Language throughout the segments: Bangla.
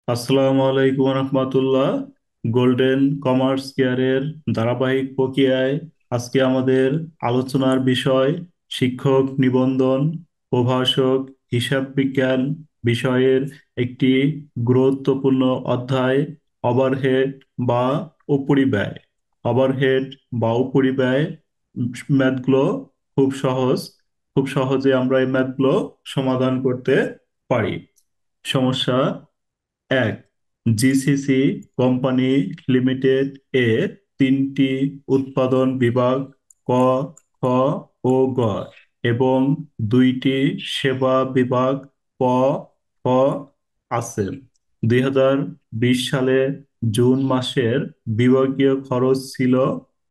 আসসালামু আলাইকুম রহমতুল্লাহ। গোল্ডেন কমার্স কেয়ারের ধারাবাহিক প্রক্রিয়ায় আজকে আমাদের আলোচনার বিষয় শিক্ষক নিবন্ধন প্রভাষক হিসাব বিজ্ঞান বিষয়ের একটি গুরুত্বপূর্ণ অধ্যায় ওভারহেড বা উপরিব্যয়। ওভারহেড বা উপরিব্যয় ম্যাথগুলো খুব সহজ, খুব সহজে আমরা এই ম্যাথগুলো সমাধান করতে পারি। সমস্যা এক, জিসিসি কোম্পানি লিমিটেড এ তিনটি উৎপাদন বিভাগ ক, খ ও গ এবং দুইটি সেবা বিভাগ প, ফ আছে। 2020 সালে জুন মাসের বিভাগীয় খরচ ছিল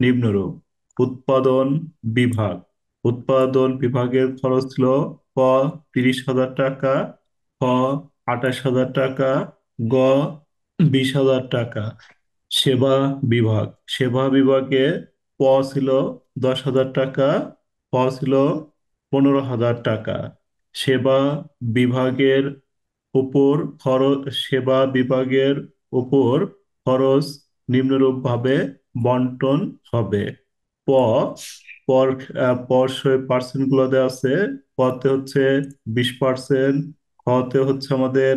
নিম্নরূপ। উৎপাদন বিভাগ, উৎপাদন বিভাগের খরচ ছিল ক 30,000 টাকা, খ 28,000 টাকা, গ 20,000 টাকা। সেবা বিভাগ, সেবা বিভাগে প ছিল 10,000 টাকা, প ছিল 15,000 টাকা। সেবা বিভাগের উপর খরচ, সেবা বিভাগের উপর খরচ নিম্নরূপ ভাবে বন্টন হবে। প পর পর পার্সেন্ট গুলো দেওয়া আছে। পতে হচ্ছে 20%, খতে হচ্ছে আমাদের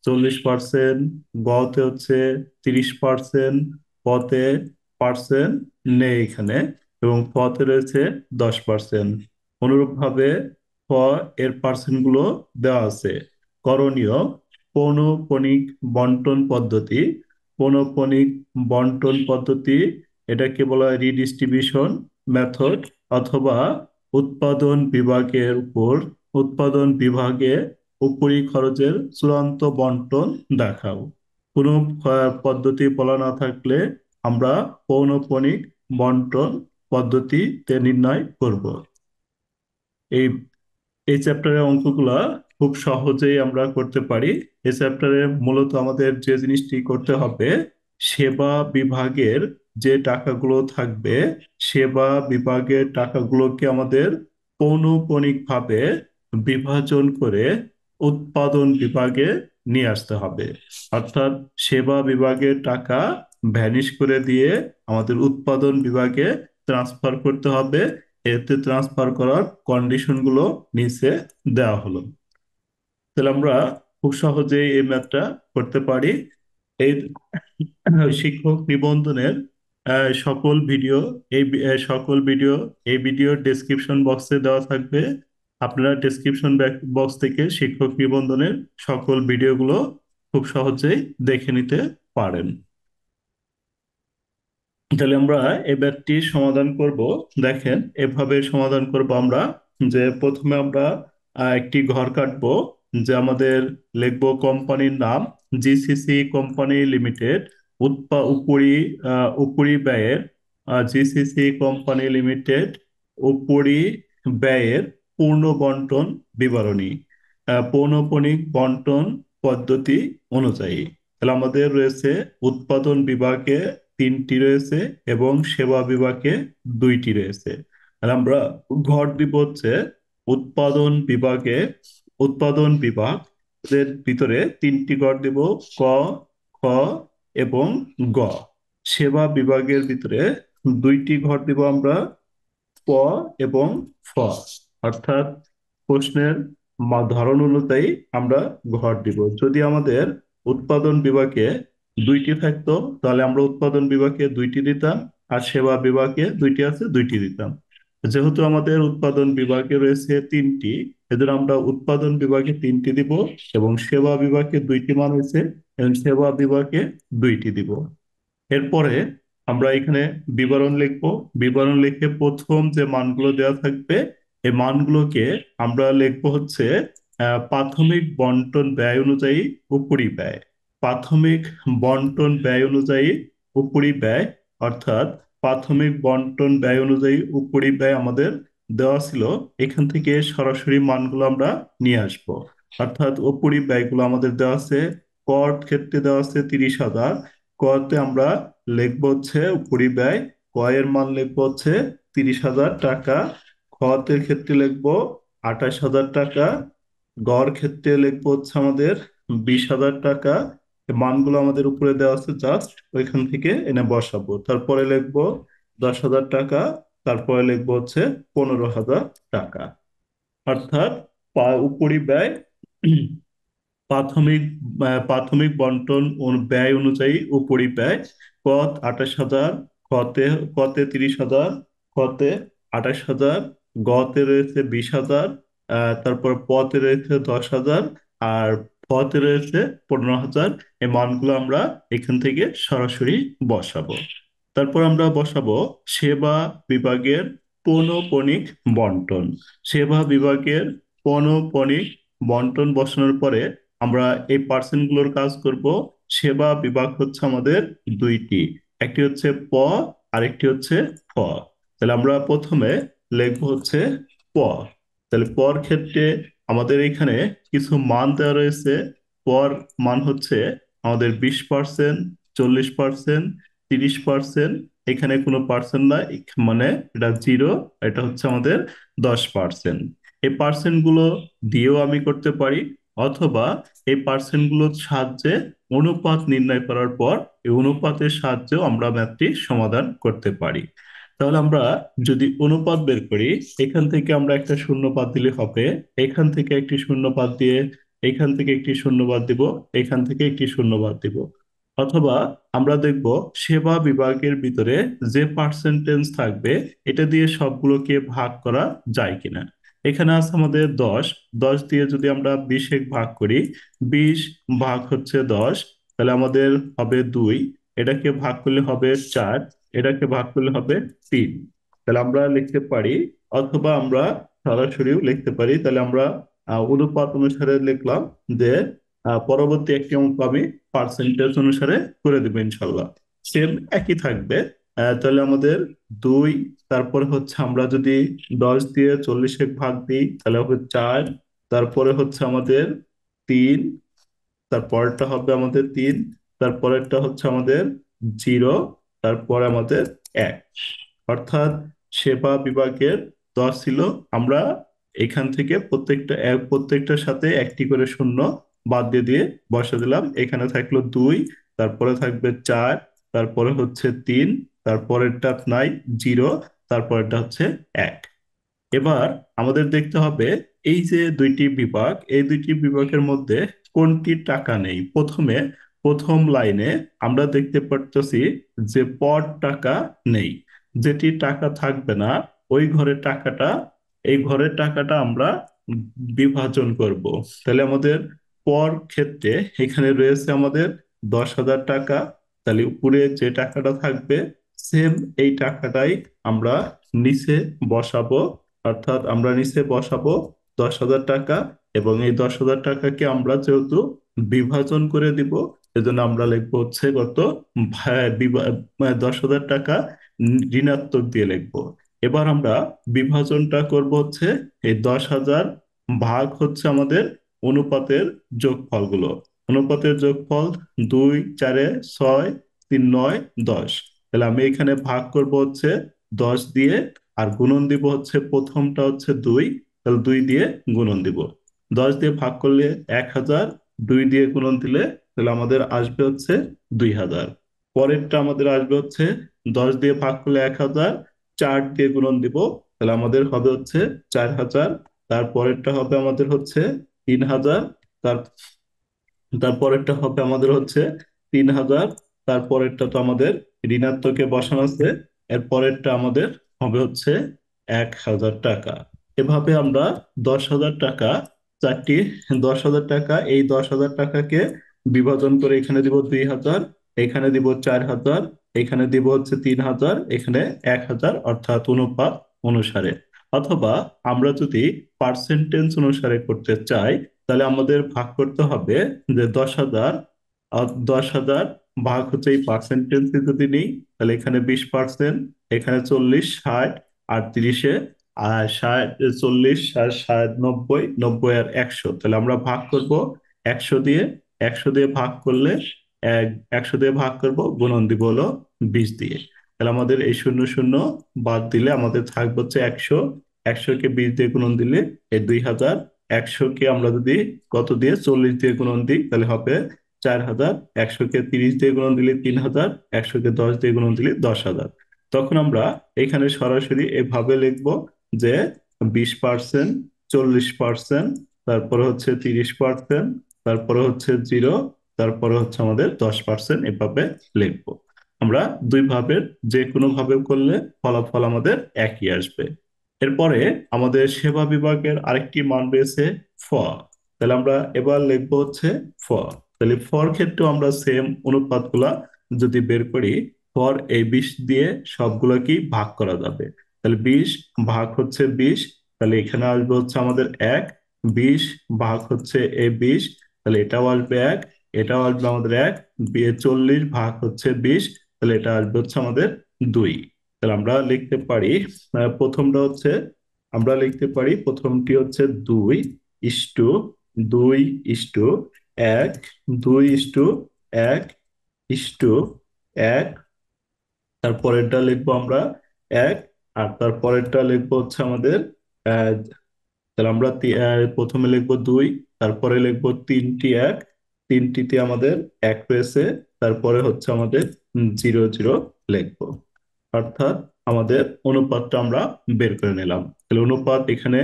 40%, গতে হচ্ছে 30%, পতে পার্সেন্ট নেই এখানে, এবং ফতে রয়েছে 10%। অনুরূপ ভাবে খ এর পার্সেন্ট গুলো দেওয়া আছে। করণীয়: পৌনঃপুনিক বন্টন পদ্ধতি। পৌনঃপুনিক বন্টন পদ্ধতি, এটাকে বলা হয় রিডিস্ট্রিবিউশন মেথড, অথবা উৎপাদন বিভাগের উপর, উৎপাদন বিভাগে উপরি খরচের চূড়ান্ত বন্টন দেখাও। কোনো পদ্ধতি বলা না থাকলে আমরা পৌনঃপুনিক বন্টন পদ্ধতিতে নির্ণয় করব। এই এই চ্যাপ্টারের অঙ্কগুলা খুব সহজেই আমরা করতে পারি। এই চ্যাপ্টারে মূলত আমাদের যে জিনিসটি করতে হবে, সেবা বিভাগের যে টাকাগুলো থাকবে, সেবা বিভাগের টাকাগুলোকে আমাদের পৌনঃপুনিকভাবে বিভাজন করে উৎপাদন বিভাগে নিয়ে আসতে হবে। অর্থাৎ সেবা বিভাগের টাকা ভ্যানিশ করে দিয়ে আমাদের উৎপাদন বিভাগে ট্রান্সফার করতে হবে। এতে ট্রান্সফার করার কন্ডিশন গুলো নিচে দেওয়া হলো। তাহলে আমরা খুব সহজেই এই ম্যাথটা করতে পারি। এই শিক্ষক নিবন্ধনের সকল ভিডিও, সকল ভিডিও এই ভিডিওর ডেসক্রিপশন বক্সে দেওয়া থাকবে। আপনারা ডেসক্রিপশন বক্স থেকে শিক্ষক নিবন্ধনের সকল ভিডিওগুলো খুব সহজেই দেখে নিতে পারেন। তাহলে আমরা এই ম্যাথটি সমাধান করব। দেখেন, এভাবে সমাধান করব আমরা। যে প্রথমে আমরা একটি ঘর কাটবো, যে আমাদের লিখবো কোম্পানির নাম জিসিসি কোম্পানি লিমিটেড। উপরি উপরি ব্যয়ের, জিসিসি কোম্পানি লিমিটেড উপরি ব্যয়ের পূর্ণ বন্টন বিবরণী, পৌনঃপুনিক বন্টন পদ্ধতি অনুযায়ী। তাহলে আমাদের রয়েছে উৎপাদন বিভাগে তিনটি রয়েছে এবং সেবা বিভাগে দুইটি রয়েছে। আর আমরা ঘর দিব হচ্ছে উৎপাদন বিভাগে, উৎপাদন বিভাগ এর ভিতরে তিনটি ঘর দিব, ক, খ এবং গ। সেবা বিভাগের ভিতরে দুইটি ঘর দিব আমরা, প এবং ফ। অর্থাৎ প্রশ্নের ধরন অনুযায়ী আমরা ঘর দিব। যদি আমাদের উৎপাদন বিভাগে দুইটি থাকতো, তাহলে আমরা উৎপাদন বিভাগে দুইটি দিতাম, আর সেবা বিভাগে দুইটি আছে দুইটি দিতাম। যেহেতু আমাদের উৎপাদন বিভাগে রয়েছে তিনটি, এদের আমরা উৎপাদন বিভাগে তিনটি দিব, এবং সেবা বিভাগে দুইটি মান হয়েছে, এবং সেবা বিভাগে দুইটি দিব। এরপরে আমরা এখানে বিবরণ লিখবো। বিবরণ লিখে প্রথম যে মানগুলো দেওয়া থাকবে, এই মানগুলোকে আমরা লিখবো হচ্ছে প্রাথমিক বন্টন ব্যয় অনুযায়ী উপরি ব্যয়। প্রাথমিক বন্টন ব্যয় অনুযায়ী উপরি ব্যয়, অর্থাৎ প্রাথমিক বন্টন ব্যয় অনুযায়ী উপরি ব্যয় আমাদের দেওয়া ছিল। এখান থেকে সরাসরি মানগুলো আমরা নিয়ে আসবো। অর্থাৎ উপরি ব্যয়গুলো আমাদের দেওয়া আছে। কর ক্ষেত্রে দেওয়া আছে 30,000। কতে আমরা লিখবো হচ্ছে উপরি ব্যয়, ক এর মান লিখবো হচ্ছে 30,000 টাকা। খতের ক্ষেত্রে লিখবো 28,000 টাকা। গড় ক্ষেত্রে লিখবো হচ্ছে আমাদের 20,000 টাকা। এই মানগুলো আমাদের উপরে দেওয়া আছে, জাস্ট ওইখান থেকে এনে বসাবো। তারপরে লিখবো 10,000 টাকা, তারপরে লিখবো হচ্ছে 15,000 টাকা। অর্থাৎ উপরি ব্যয় প্রাথমিক প্রাথমিক বন্টন ব্যয় অনুযায়ী উপরি ব্যয়: পথ 28,000, খতে কতে 30,000, খতে 28,000, গতে রয়েছে 20,000, তারপর পথে রয়েছে 10,000, আর ফতে রয়েছে 15,000। এই মানগুলো আমরা এখান থেকে সরাসরি বসাবো। তারপর আমরা বসাবো সেবা বিভাগের পৌনঃপুনিক বন্টন। সেবা বিভাগের পৌনঃপুনিক বন্টন বসানোর পরে আমরা এই পার্সেন্ট গুলোর কাজ করব। সেবা বিভাগ হচ্ছে আমাদের দুইটি, একটি হচ্ছে আরেকটি হচ্ছে ফ। তাহলে আমরা প্রথমে লিখবো হচ্ছে প। তাহলে পর ক্ষেত্রে আমাদের এখানে কিছু মান দেওয়া রয়েছে। পর মান হচ্ছে আমাদের 20%, 40%, 30%। এখানে কোনো পার্সেন্ট নাই, মানে এটা জিরো। এটা হচ্ছে আমাদের 10%। এই পার্সেন্ট গুলো দিয়েও আমি করতে পারি, অথবা এই পার্সেন্ট গুলোর সাহায্যে অনুপাত নির্ণয় করার পর এই অনুপাতের সাহায্যেও আমরা ম্যাথটি সমাধান করতে পারি। তাহলে আমরা যদি অনুপাত বের করি, এখান থেকে আমরা একটা শূন্য বাদ দিলে হবে, এখান থেকে একটি শূন্য বাদ দিয়ে এখান থেকে একটি শূন্য বাদ দিব, এখান থেকে একটি শূন্য বাদ দিব। অথবা আমরা দেখব সেবা বিভাগের ভিতরে যে পার্সেন্টেজ থাকবে এটা দিয়ে সবগুলোকে ভাগ করা যায় কিনা। এখানে আছে আমাদের 10, 10 দিয়ে যদি আমরা 20 ভাগ করি, 20 ভাগ হচ্ছে 10, তাহলে আমাদের হবে 2। এটাকে ভাগ করলে হবে 4, এটাকে ভাগ করলে হবে 3। তাহলে আমরা লিখতে পারি, অথবা আমরা সরাসরিও লিখতে পারি। তাহলে আমরা অনুপাত অনুসারে লিখলাম যে পরবর্তী একটি অঙ্ক আমি পার্সেন্টেজ অনুসারে করে দেবো ইনশাল্লাহ। সেম একই থাকবে। তাহলে আমাদের 2, তারপরে হচ্ছে আমরা যদি 10 দিয়ে 40 ভাগ দিই তাহলে হবে 4, তারপরে হচ্ছে আমাদের 3, তারপরেরটা হবে আমাদের 3, তারপরেরটা হচ্ছে আমাদের 0, তারপরে আমাদের 1। অর্থাৎ সেবা বিভাগের 10 ছিল, আমরা এখান থেকে প্রত্যেকটার সাথে একটি করে শূন্য বাদ দিয়ে দিয়ে বসে দিলাম। এখানে থাকলো 2, তারপরে থাকবে 4, তারপরে হচ্ছে 3, তারপরেরটা নাই 0, তারপরেরটা হচ্ছে 1। এবার আমাদের দেখতে হবে এই যে দুইটি বিভাগ, এই দুইটি বিভাগের মধ্যে কোনটির টাকা নেই। প্রথম লাইনে আমরা দেখতে পারতেছি যে পর টাকা নেই। যেটি টাকা থাকবে না ওই ঘরের টাকাটা, এই ঘরের টাকাটা আমরা বিভাজন করব। তাহলে আমাদের পর ক্ষেত্রে এখানে রয়েছে আমাদের 10,000 টাকা। তাহলে উপরে যে টাকাটা থাকবে সেম এই টাকাটাই আমরা নিচে বসাবো। অর্থাৎ আমরা নিচে বসাবো 10,000 টাকা, এবং এই 10,000 টাকাকে আমরা যেহেতু বিভাজন করে দিব, এজন্য আমরা লিখবো হচ্ছে কত, 10,000 টাকা ঋণাত্মক দিয়ে লিখবো। এবার আমরা বিভাজনটা করব হচ্ছে এই 10,000 ভাগ হচ্ছে আমাদের অনুপাতের যোগফলগুলো। অনুপাতের যোগফল 2 4 6 3 9 10। তাহলে আমি এখানে ভাগ করব হচ্ছে 10 দিয়ে, আর গুণন দিব হচ্ছে প্রথমটা হচ্ছে 2, তাহলে 2 দিয়ে গুণন দিব। 10 দিয়ে ভাগ করলে 1,000, 2 দিয়ে গুণন দিলে তাহলে আমাদের আসবে হচ্ছে 2,000। পরেরটা আমাদের আসবে হচ্ছে 10 দিয়ে ভাগ করলে 1,000, 4 দিয়ে গুণন দিব, তাহলে আমাদের হবে হচ্ছে 4,000। তারপরেরটা হবে আমাদের হচ্ছে 3,000, তার তারপরেরটা হবে আমাদের হচ্ছে 3,000। তারপরেরটা তো আমাদের ঋণাত্মকে বসানো আছে, এর পরেরটা আমাদের হবে হচ্ছে 1,000 টাকা। এভাবে আমরা 10,000 টাকা, চারটি 10,000 টাকা, এই 10,000 টাকাকে বিভাজন করে এখানে দিব 2,000, এখানে দিব 4,000, এখানে দিব হচ্ছে 3,000, এখানে 1,000, অর্থাৎ অনুপাত অনুসারে। অথবা আমরা যদি পার্সেন্টেজ অনুসারে করতে চাই, তাহলে আমাদের ভাগ করতে হবে যে 10,000, 10,000 ভাগ হচ্ছে এই পার্সেন্টেজ যদি নিই, তাহলে এখানে 20%, এখানে 40, 60, আর 30-এ, আর 60, 40, 60, 90, 90 আর 100। তাহলে আমরা ভাগ করব 100 দিয়ে। 100 দিয়ে ভাগ করলে 100 দিয়ে ভাগ করব, গুণন দিব হলো 20 দিয়ে। তাহলে আমাদের এই শূন্য শূন্য বাদ দিলে আমাদের থাকবে হচ্ছে 100। 100-কে 20 দিয়ে গুণন দিলে এই 2,000। 100-কে আমরা যদি কত দিয়ে 40 দিয়ে গুণন দিই তাহলে হবে 4,000, 100-কে 30 দিয়ে গুণন দিলে 3,000, 100-কে 10 দিয়ে গুণন দিলে 10,000। তখন আমরা এখানে সরাসরি এভাবে লিখবো যে 20%, 40%, তারপরে হচ্ছে 30%, তারপরে হচ্ছে 0, তারপরে হচ্ছে আমাদের 10%, এভাবে লিখবো। আমরা দুই ভাবের যে কোনো ভাবে করলে ফলাফল আমাদের একই আসবে। এরপরে আমাদের সেবা বিভাগের আরেকটি মান রয়েছে ফ। তাহলে আমরা এবার লিখবো হচ্ছে ফ। তাহলে ফর ক্ষেত্রেও আমরা সেম অনুপাতগুলা যদি বের করি, ফর এই 20 দিয়ে সবগুলোকেই ভাগ করা যাবে। তাহলে 20 ভাগ হচ্ছে 20, তাহলে এখানে আসবে হচ্ছে আমাদের 1। 20 ভাগ হচ্ছে এই 20, তাহলে এটাও আসবে 1, এটাও আসবে আমাদের 1। 40 ভাগ হচ্ছে 20, তাহলে এটা আসবে হচ্ছে আমাদের 2। তাহলে আমরা লিখতে পারি, প্রথমটা হচ্ছে, আমরা লিখতে পারি প্রথমটি হচ্ছে 2 ইস্টু 1, 2 ইস্টু 1 তারপরেরটা লিখবো আমরা 1। আর তারপরেরটা লিখবো হচ্ছে আমাদের আহ তাহলে আমরা প্রথমে লিখবো 2, তারপরে লিখবো 3টি 1, 3টিতে আমাদের 1 রয়েছে, তারপরে হচ্ছে আমাদের 0 0 লিখবো। অর্থাৎ আমাদের অনুপাতটা আমরা বের করে নিলাম। তাহলে অনুপাত এখানে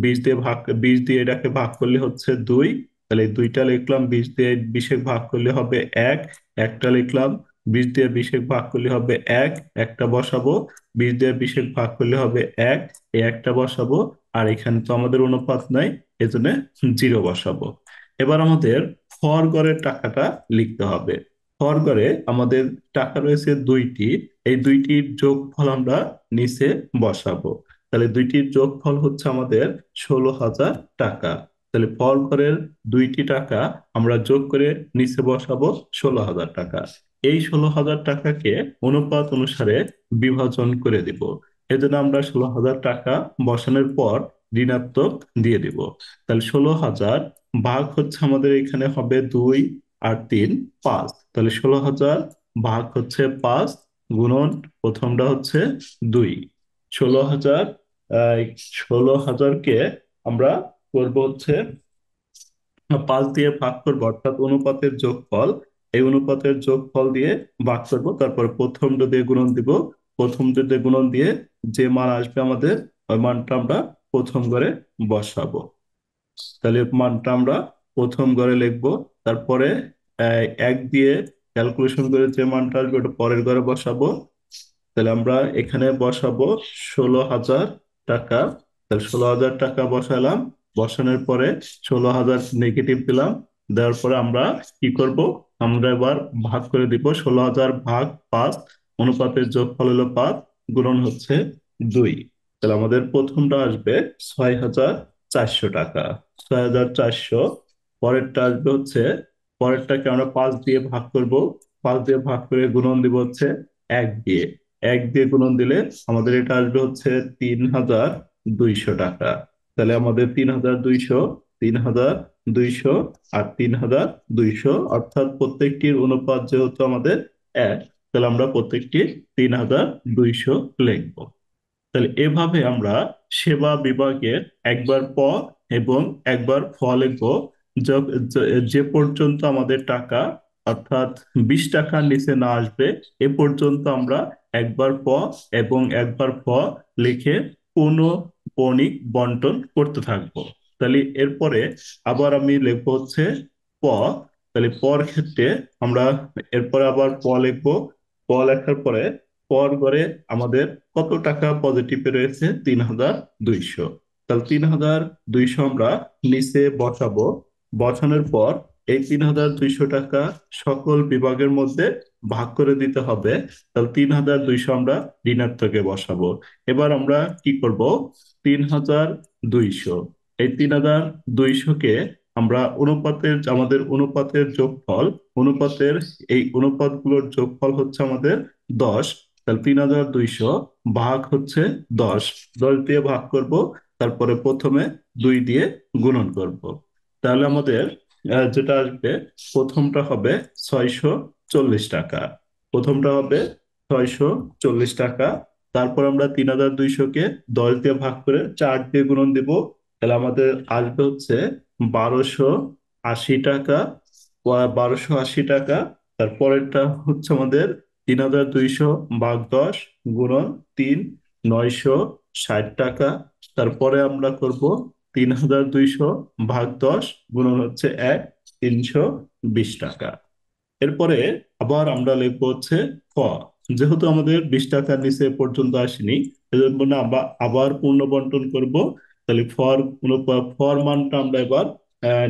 20 দিয়ে এটাকে ভাগ করলে হচ্ছে 2, তাহলে এই দুইটা লিখলাম। 20 দিয়ে 20 ভাগ করলে হবে 1, একটা লিখলাম। 20 দিয়ে 20 ভাগ করলে হবে 1, একটা বসাবো। 20 দিয়ে 20 ভাগ করলে হবে 1, এই একটা বসাবো। আর এখানে তো আমাদের অনুপাত নাই, এজন্য 0 বসাবো। এবার আমাদের ফর গড়ের টাকাটা লিখতে হবে। ফর গড়ে আমাদের টাকা রয়েছে 2টি, এই দুইটির যোগফল আমরা নিচে বসাবো। তাহলে দুইটির যোগফল হচ্ছে আমাদের 16,000 টাকা। তাহলে ফল ঘরের 2টি টাকা আমরা যোগ করে নিচে বসাবো 16,000 টাকা। এই 16,000 টাকাকে অনুপাত অনুসারে বিভাজন করে দিব। এজন্য আমরা 16,000 টাকা বসানোর পর ঋণাত্মক দিয়ে দিব। তাহলে 16,000 ভাগ হচ্ছে আমাদের এখানে হবে 2 আর 3, 5। তাহলে 16,000 ভাগ হচ্ছে 5, গুণন প্রথমটা হচ্ছে 2। 16,000, 16,000-কে আমরা করবো হচ্ছে 5 দিয়ে ভাগ করবো, অর্থাৎ অনুপাতের যোগফল। এই অনুপাতের যোগফল দিয়ে ভাগ করবো, তারপর প্রথমটা দিয়ে গুণন দিব। প্রথমটা দিয়ে গুণন দিয়ে যে মান আসবে আমাদের, ওই মানটা আমরা প্রথম ঘরে বসাবো। তাহলে মানটা আমরা প্রথম ঘরে লিখবো। তারপরে 1 দিয়ে ক্যালকুলেশন করে যে মানটা আসবে ওটা পরের ঘরে বসাবো। তাহলে আমরা এখানে বসাবো 16,000 টাকা। তাহলে 16,000 টাকা বসালাম। বসানোর পরে 16,000 নেগেটিভ দিলাম। দেওয়ার পরে আমরা কি করব, আমরা এবার ভাগ করে দিব। 16,000 ভাগ 5, অনুপাতের যোগফল হলো 5, গুণন হচ্ছে 2। তাহলে আমাদের প্রথমটা আসবে 6,400 টাকা। 6,400। পরেরটা আসবে হচ্ছে, পরেরটাকে আমরা 5 দিয়ে ভাগ করব। 5 দিয়ে ভাগ করে গুণন দিব হচ্ছে 1 দিয়ে। 1 দিয়ে গুণন দিলে আমাদের এটা আসবে হচ্ছে 3,200 টাকা। তাহলে আমাদের 3,200, 3,200 আর 3,200, অর্থাৎ প্রত্যেকটির অনুপাত যেহেতু আমাদের 1, তাহলে আমরা প্রত্যেকটি 3,200 লিখবো। তাহলে এভাবে আমরা সেবা বিভাগের একবার প এবং একবার ফ লিখবো। যে পর্যন্ত আমাদের টাকা, অর্থাৎ 20 টাকার নিচে না আসবে, এ পর্যন্ত আমরা একবার প এবং একবার ফ লিখে পৌনঃপুনিক বন্টন করতে থাকবো। তাহলে এরপরে আবার আমি লিখবো হচ্ছে প। তাহলে পর ক্ষেত্রে আমরা এরপরে আবার প লিখবো। প লেখার পরে পর ঘরে আমাদের কত টাকা পজিটিভে রয়েছে, 3,200। তাহলে 3,200 আমরা নিচে বসাবো। বসানোর পর এই 3,200 টাকা সকল বিভাগের মধ্যে ভাগ করে দিতে হবে। তাহলে 3,200 আমরা ঋণাত্মকে বসাবো। এবার আমরা কি করব, 3,200, এই 3,200-কে আমরা অনুপাতের, আমাদের অনুপাতের যোগফল, অনুপাতের এই অনুপাতগুলোর যোগফল হচ্ছে আমাদের 10। তাহলে 3,200 ভাগ হচ্ছে 10, 10 দিয়ে ভাগ করব। তারপরে প্রথমে 2 দিয়ে গুণন করব। তাহলে আমাদের যেটা আসবে, প্রথমটা হবে 640 টাকা। প্রথমটা হবে 640 টাকা। তারপর আমরা 3,200-কে 10 দিয়ে ভাগ করে 4 দিয়ে গুণন দিব। তাহলে আমাদের আসবে হচ্ছে 1,280 টাকা। 1280 টাকা। তারপরেরটা হচ্ছে আমাদের 3200 ভাগ 10 গুণন 3, 960 টাকা। তারপরে আমরা করব 3200 ভাগ 10 গুণন হচ্ছে 1, 320 টাকা। এরপরে আবার আমরা লিখবো হচ্ছে ফ। যেহেতু আমাদের 20 টাকার নিচে পর্যন্ত আসেনি, এজন্য না আবার আবার পূর্ণ বন্টন করব। তাহলে ফর মানটা আমরা এবার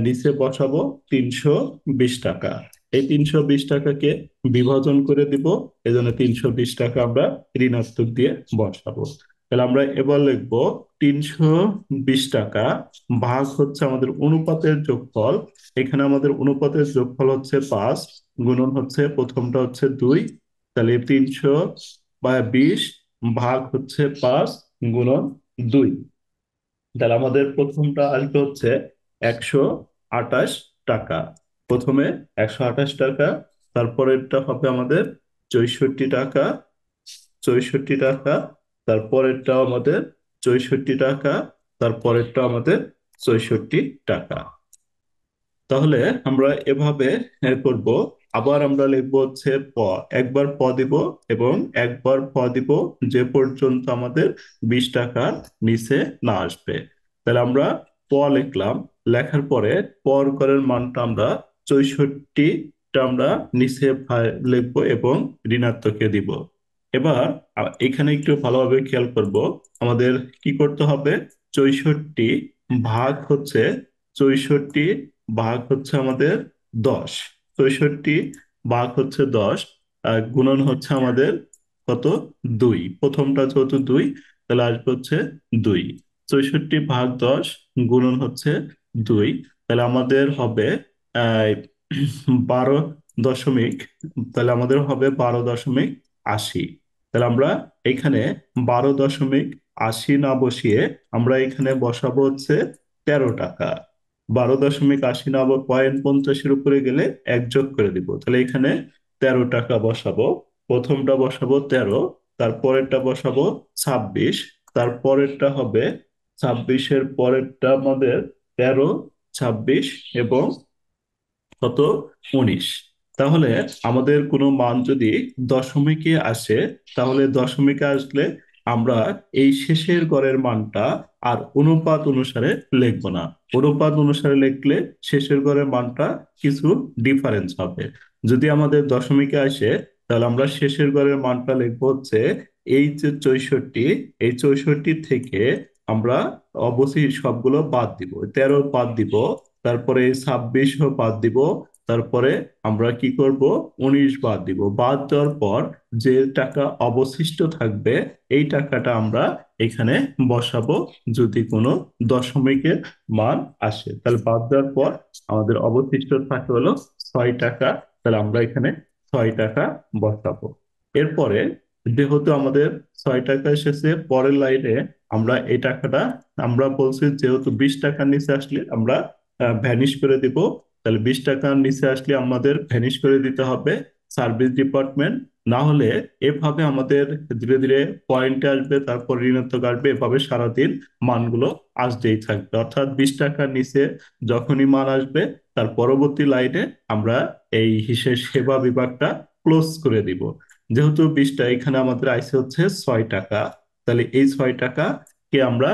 নিচে বসাবো 320 টাকা। এই 320 টাকাকে বিভাজন করে দিব, এই জন্য 320 টাকা আমরা ঋণাত্মক দিয়ে বসাবো। তাহলে আমরা এবার লিখবো 320 টাকা ভাগ হচ্ছে আমাদের অনুপাতের যোগফল। এখানে আমাদের অনুপাতের যোগফল হচ্ছে 5, গুণন হচ্ছে প্রথমটা হচ্ছে 2। তাহলে 320 ভাগ হচ্ছে 5 গুণন 2। তাহলে আমাদের প্রথমটা আসবে হচ্ছে 128 টাকা। প্রথমে 128 টাকা, তারপরেরটা হবে আমাদের 64 টাকা। 64 টাকা, তারপরেরটা আমাদের 64 টাকা, তারপরেরটা আমাদের 64 টাকা। তাহলে আমরা এভাবে করব। আবার আমরা লিখবো হচ্ছে প। একবার প দিব এবং একবার প দিব, যে পর্যন্ত আমাদের 20 টাকার নিচে না আসবে। তাহলে আমরা প লিখলাম। লেখার পরে পর ঘরের মানটা আমরা 64টা আমরা নিচে লিখবো এবং ঋণাত্মকে দিব। এবার এখানে একটু ভালোভাবে খেয়াল করব। আমাদের কি করতে হবে? 64 ভাগ হচ্ছে 64 ভাগ হচ্ছে আমাদের 10। 64 ভাগ হচ্ছে 10, গুণন হচ্ছে আমাদের কত? 2। প্রথমটা যেহেতু 2, তাহলে আসবে হচ্ছে 2। 64 ভাগ 10 গুণন হচ্ছে 2। তাহলে আমাদের হবে আহ 12 দশমিক, তাহলে আমাদের হবে 12.80। তাহলে আমরা এখানে 12.80 না বসিয়ে আমরা এখানে বসাবো হচ্ছে 13 টাকা। 12.80 না, আবার 0.50-এর উপরে গেলে এক যোগ করে দিব। তাহলে এখানে 13 টাকা বসাবো। প্রথমটা বসাবো 13, তারপরেরটা বসাবো 26, তারপরেরটা হবে 26-এর পরেরটা আমাদের 13, 26 এবং কত? 19। তাহলে আমাদের কোনো মান যদি দশমিকে আসে, তাহলে দশমিকে আসলে আমরা এই শেষের ঘরের মানটা আর অনুপাত অনুসারে লিখবো না। অনুপাত অনুসারে লিখলে শেষের ঘরের মানটা কিছু ডিফারেন্স হবে। যদি আমাদের দশমিকে আসে, তাহলে আমরা শেষের ঘরের মানটা লিখবো হচ্ছে এই যে 64, এই 64 থেকে আমরা অবশ্যই সবগুলো বাদ দিব। 13 বাদ দিব, তারপরে 26ও বাদ দিব, তারপরে আমরা কি করব? 19 বাদ দিব। বাদ দেওয়ার পর যে টাকা অবশিষ্ট থাকবে, এই টাকাটা আমরা এখানে বসাবো। যদি কোনো দশমিকের মান আসে, তাহলে বাদ দেওয়ার পর আমাদের অবশিষ্ট থাকে হলো 6 টাকা। তাহলে আমরা এখানে 6 টাকা বসাবো। এরপরে যেহেতু আমাদের 6 টাকা এসেছে, পরের লাইনে আমরা এই টাকাটা, আমরা বলছি যেহেতু 20 টাকার নিচে আসলে আমরা ভ্যানিশ করে দিব। তাহলে 20 টাকার নিচে আসলে আমাদের ভ্যানিশ করে দিতে হবে সার্ভিস ডিপার্টমেন্ট। না হলে এভাবে আমাদের ধীরে ধীরে পয়েন্টে আসবে, তারপর ঋণাত্মক আসবে, এভাবে সারাদিন মানগুলো আসতেই থাকবে। অর্থাৎ 20 টাকার নিচে যখনই মান আসবে, তার পরবর্তী লাইনে আমরা এই হিসেব সেবা বিভাগটা ক্লোজ করে দিব। যেহেতু 20টা, এখানে আমাদের আইসে হচ্ছে 6 টাকা। তাহলে এই 6 টাকা কে আমরা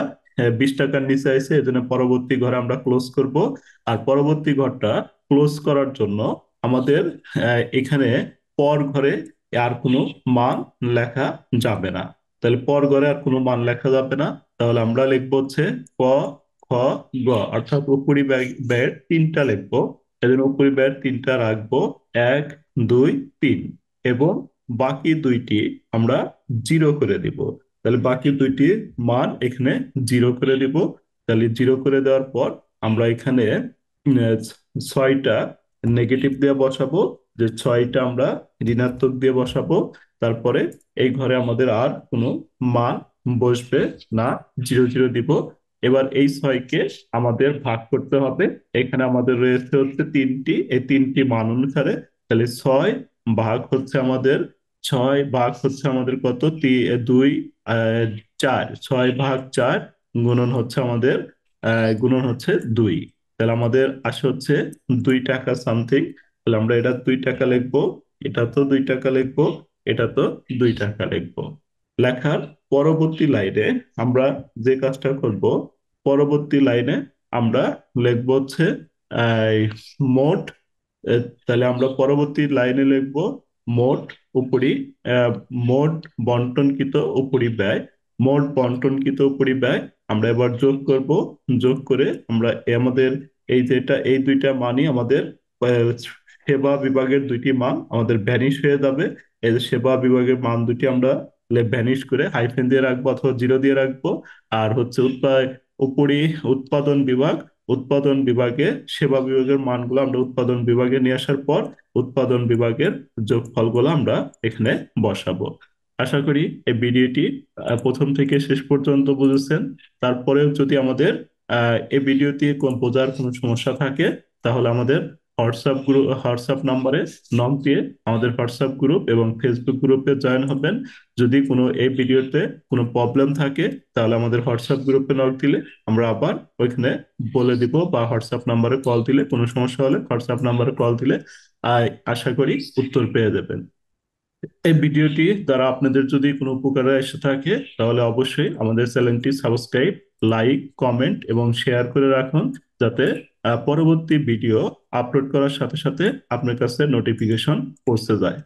20 টাকার নিচে আইসে, এই জন্য পরবর্তী ঘরে আমরা ক্লোজ করব। আর পরবর্তী ঘরটা ক্লোজ করার জন্য আমাদের এখানে পর ঘরে আর কোনো মান লেখা যাবে না। তাহলে পর ঘরে আর কোনো মান লেখা যাবে না। তাহলে আমরা লিখবো হচ্ছে ক, খ, গ, অর্থাৎ উপরি ব্যয়ের 3টা লিখবো। এজন্য উপরি ব্যয়ের 3টা রাখবো, 1, 2, 3। এবং বাকি দুইটি আমরা জিরো করে দিব। তাহলে বাকি দুইটি মান এখানে জিরো করে দিব। তাহলে জিরো করে দেওয়ার পর আমরা এখানে 6টা নেগেটিভ দিয়ে বসাবো, যে 6টা আমরা ঋণাত্মক দিয়ে বসাবো। তারপরে এই ঘরে আমাদের আর কোনো মান বসবে না, জিরো জিরো দিব। এবার এই 6কে আমাদের ভাগ করতে হবে। এখানে আমাদের রয়েছে হচ্ছে 3টি, এই 3টি মান অনুসারে। তাহলে 6 ভাগ হচ্ছে আমাদের, 6 ভাগ হচ্ছে আমাদের কত? 2, 4। 6 ভাগ 4 গুণন হচ্ছে আমাদের 2। তাহলে আমাদের আসে হচ্ছে 2 টাকা সামথিং। তাহলে আমরা এটা 2 টাকা লিখবো, এটা তো 2 টাকা লিখবো, এটা তো 2 টাকা লিখবো। লেখার পরবর্তী লাইনে আমরা যে কাজটা করব, পরবর্তী লাইনে আমরা লিখবো হচ্ছে আহ, মোট। তাহলে আমরা পরবর্তী লাইনে লিখবো মোট উপরি, আহ, মোট বন্টনকৃত উপরি ব্যয়। মোট বন্টনকৃত উপরি ব্যয় আমরা এবার যোগ করব। যোগ করে আমরা আমাদের এই যেটা, এই দুইটা মানই আমাদের আহ, সেবা বিভাগের দুইটি মান আমাদের ভ্যানিশ হয়ে যাবে। এই যে সেবা বিভাগের মান দুটি আমরা ভ্যানিশ করে হাইফেন দিয়ে রাখবো অথবা জিরো দিয়ে রাখবো। আর হচ্ছে উপরি উৎপাদন বিভাগ, উৎপাদন বিভাগে সেবা বিভাগের মানগুলো আমরা উৎপাদন বিভাগে নিয়ে আসার পর উৎপাদন বিভাগের যোগফলগুলো আমরা এখানে বসাবো। আশা করি এই ভিডিওটি প্রথম থেকে শেষ পর্যন্ত বুঝেছেন। তারপরেও যদি আমাদের এই ভিডিওটি বোঝার কোনো সমস্যা থাকে, তাহলে আমাদের হোয়াটসঅ্যাপ নাম্বারে নক দিয়ে আমাদের হোয়াটসঅ্যাপ গ্রুপ এবং ফেসবুক গ্রুপে জয়েন হবেন। যদি কোনো এই ভিডিওতে কোনো প্রবলেম থাকে, তাহলে আমাদের হোয়াটসঅ্যাপ গ্রুপে নক দিলে আমরা আবার ওইখানে বলে দিব, বা হোয়াটসঅ্যাপ নাম্বারে কল দিলে, কোনো সমস্যা হলে হোয়াটসঅ্যাপ নাম্বারে কল দিলে আশা করি উত্তর পেয়ে যাবেন। এই ভিডিওটি দ্বারা আপনাদের যদি কোনো উপকারে এসে থাকে, তাহলে অবশ্যই আমাদের চ্যানেলটি সাবস্ক্রাইব, লাইক, কমেন্ট এবং শেয়ার করে রাখুন, যাতে পরবর্তী ভিডিও আপলোড করার সাথে সাথে আপনার কাছে নোটিফিকেশন পৌঁছে যায়।